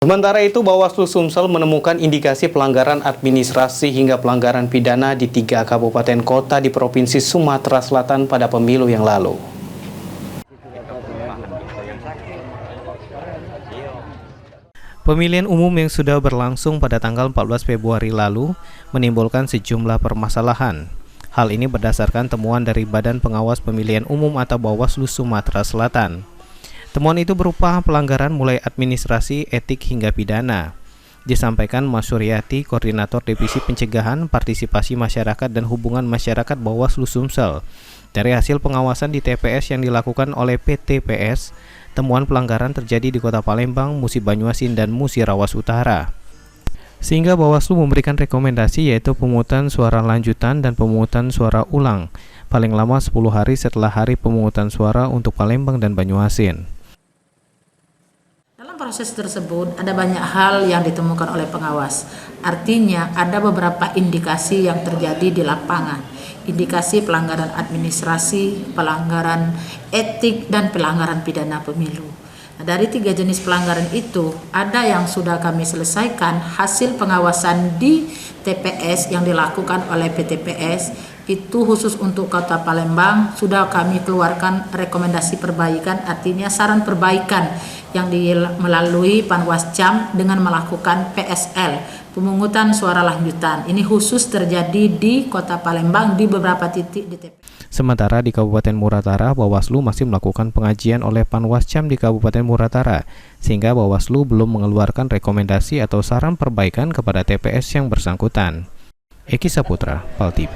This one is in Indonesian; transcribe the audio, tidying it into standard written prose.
Sementara itu, Bawaslu Sumsel menemukan indikasi pelanggaran administrasi hingga pelanggaran pidana di 3 kabupaten kota di Provinsi Sumatera Selatan pada pemilu yang lalu. Pemilihan umum yang sudah berlangsung pada tanggal 14 Februari lalu menimbulkan sejumlah permasalahan. Hal ini berdasarkan temuan dari Badan Pengawas Pemilihan Umum atau Bawaslu Sumatera Selatan. Temuan itu berupa pelanggaran mulai administrasi, etik hingga pidana. Disampaikan Mas Suryati, Koordinator Divisi Pencegahan, Partisipasi Masyarakat dan Hubungan Masyarakat Bawaslu Sumsel. Dari hasil pengawasan di TPS yang dilakukan oleh PTPS, temuan pelanggaran terjadi di Kota Palembang, Musi Banyuasin, dan Musi Rawas Utara. Sehingga Bawaslu memberikan rekomendasi yaitu pemungutan suara lanjutan dan pemungutan suara ulang, paling lama 10 hari setelah hari pemungutan suara untuk Palembang dan Banyuasin. Dalam proses tersebut ada banyak hal yang ditemukan oleh pengawas. Artinya ada beberapa indikasi yang terjadi di lapangan. Indikasi pelanggaran administrasi, pelanggaran etik, dan pelanggaran pidana pemilu. Nah, dari 3 jenis pelanggaran itu ada yang sudah kami selesaikan hasil pengawasan di TPS yang dilakukan oleh PTPS. Itu khusus untuk Kota Palembang sudah kami keluarkan rekomendasi perbaikan, artinya saran perbaikan yang melalui Panwascam dengan melakukan PSL, pemungutan suara lanjutan. Ini khusus terjadi di Kota Palembang di beberapa titik di TPS. Sementara di Kabupaten Muratara, Bawaslu masih melakukan pengajian oleh Panwascam di Kabupaten Muratara, sehingga Bawaslu belum mengeluarkan rekomendasi atau saran perbaikan kepada TPS yang bersangkutan. Eki Saputra, PAL TV.